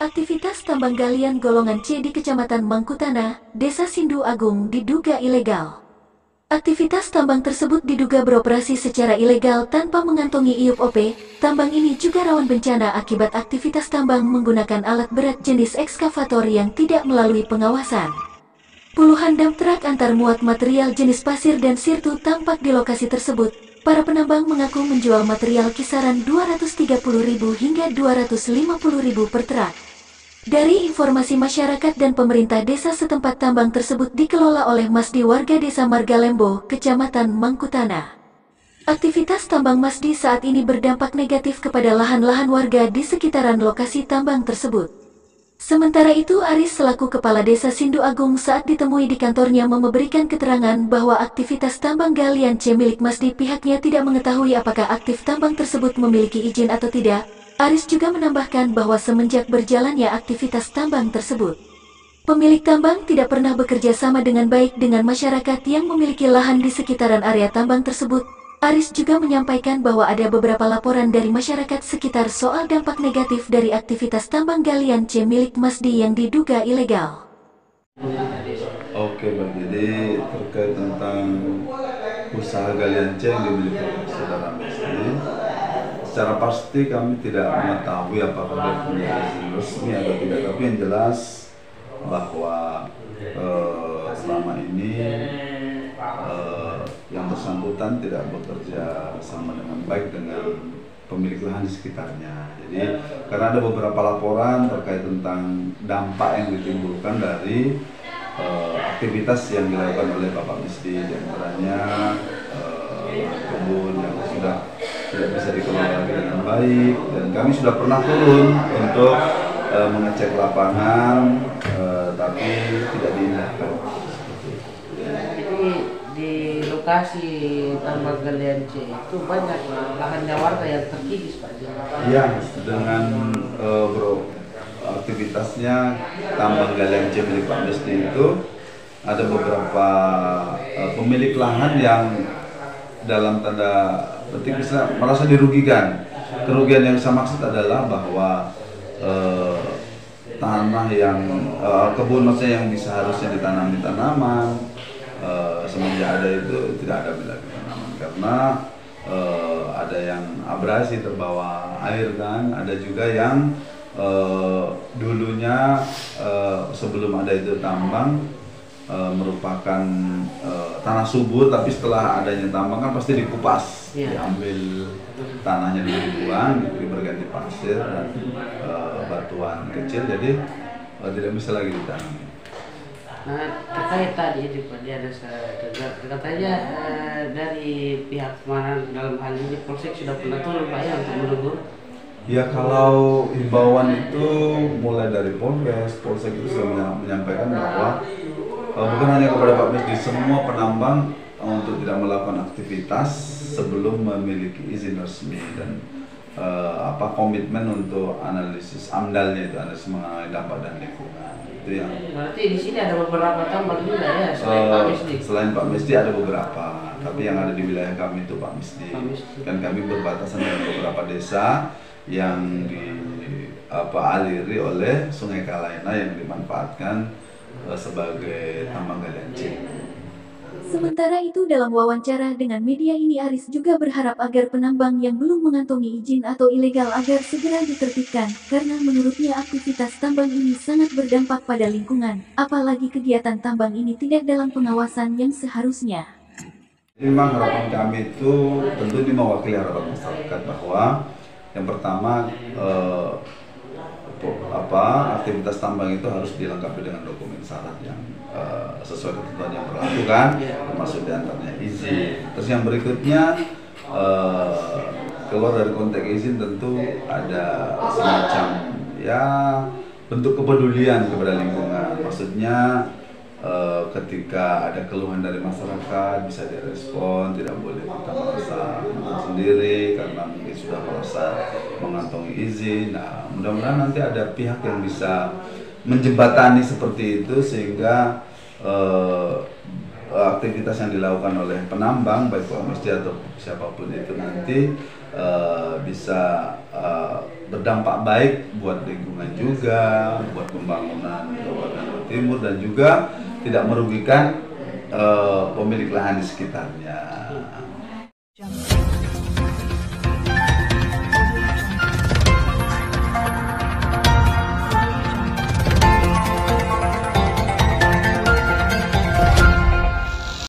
Aktivitas tambang galian golongan C di Kecamatan Mangkutanah, Desa Sindu Agung diduga ilegal. Aktivitas tambang tersebut diduga beroperasi secara ilegal tanpa mengantongi IUP-OP. Tambang ini juga rawan bencana akibat aktivitas tambang menggunakan alat berat jenis ekskavator yang tidak melalui pengawasan. Puluhan dump truck antar muat material jenis pasir dan sirtu tampak di lokasi tersebut. Para penambang mengaku menjual material kisaran Rp230.000 hingga Rp250.000 per truk. Dari informasi masyarakat dan pemerintah desa setempat, tambang tersebut dikelola oleh Masdi warga desa Margalembo, Kecamatan Mangkutanah. Aktivitas tambang Masdi saat ini berdampak negatif kepada lahan-lahan warga di sekitaran lokasi tambang tersebut. Sementara itu, Aris selaku Kepala Desa Sindu Agung saat ditemui di kantornya memberikan keterangan bahwa aktivitas tambang galian C milik Masdi pihaknya tidak mengetahui apakah aktif tambang tersebut memiliki izin atau tidak. Aris juga menambahkan bahwa semenjak berjalannya aktivitas tambang tersebut, pemilik tambang tidak pernah bekerja sama dengan baik dengan masyarakat yang memiliki lahan di sekitaran area tambang tersebut. Aris juga menyampaikan bahwa ada beberapa laporan dari masyarakat sekitar soal dampak negatif dari aktivitas tambang galian C milik Masdi yang diduga ilegal. Oke, Bang. Jadi terkait tentang usaha galian C yang dimiliki oleh saudara Masdi, secara pasti kami tidak mengetahui apakah dia punya izin resmi atau tidak, tapi yang jelas bahwa selama ini yang bersangkutan tidak bekerja sama dengan baik dengan pemilik lahan di sekitarnya. Jadi karena ada beberapa laporan terkait tentang dampak yang ditimbulkan dari aktivitas yang dilakukan oleh Bapak Misdi, diantaranya kebun yang sudah tidak bisa dikelola dengan baik, dan kami sudah pernah turun untuk mengecek lapangan, tapi tidak diindahkan. Jadi di lokasi tambang galian C itu banyak lahannya warga yang terkikis, Pak. Ya, dengan aktivitasnya tambang galian C milik Pak Misdi itu ada beberapa pemilik lahan yang dalam tanda petik bisa merasa dirugikan. Kerugian yang saya maksud adalah bahwa tanah yang kebun maksudnya yang bisa harusnya ditanami tanaman, semenjak ada itu tidak ada lagi tanaman karena ada yang abrasi terbawa air, kan ada juga yang dulunya sebelum ada itu tambang merupakan tanah subur, tapi setelah adanya tambang kan pasti dikupas, diambil tanahnya dibuang, berganti pasir dan batuan kecil, jadi tidak bisa lagi ditanami. Nah, terkait tadi itu Pak, dia ada katanya dari pihak mana dalam hal ini Polsek sudah pernah turun Pak ya untuk menegur. Ya, kalau himbauan itu mulai dari Polsek itu sudah menyampaikan bahwa bukan hanya kepada Pak Misdi, semua penambang untuk tidak melakukan aktivitas sebelum memiliki izin resmi dan komitmen untuk analisis AMDAL-nya, itu analisis mengenai dampak dan lingkungan. Itu yang berarti di sini ada beberapa tambang juga ya selain Pak Misdi. Selain Pak Misdi ada beberapa, tapi yang ada di wilayah kami itu Pak Misdi. Kan kami berbatasan dengan beberapa desa yang dialiri oleh Sungai Kalaina yang dimanfaatkan sebagai tambang galian C. Sementara itu, dalam wawancara dengan media ini, Aris juga berharap agar penambang yang belum mengantongi izin atau ilegal agar segera ditertibkan, karena menurutnya aktivitas tambang ini sangat berdampak pada lingkungan, apalagi kegiatan tambang ini tidak dalam pengawasan yang seharusnya. Memang harapan kami itu tentu ini mewakili harapan masyarakat bahwa yang pertama aktivitas tambang itu harus dilengkapi dengan dokumen syarat yang sesuai ketentuan yang berlaku, kan, termasuk diantaranya izin. Terus yang berikutnya keluar dari konteks izin tentu ada semacam bentuk kepedulian kepada lingkungan. Maksudnya ketika ada keluhan dari masyarakat bisa direspon, tidak boleh kita merasa sendiri karena mungkin sudah merasa mengantongi izin. Nah, mudah-mudahan nanti ada pihak yang bisa menjembatani seperti itu sehingga aktivitas yang dilakukan oleh penambang baik Pak Misdi atau siapapun itu nanti bisa berdampak baik buat lingkungan juga, buat pembangunan Kabupaten Luwu Timur, dan juga tidak merugikan pemilik lahan di sekitarnya.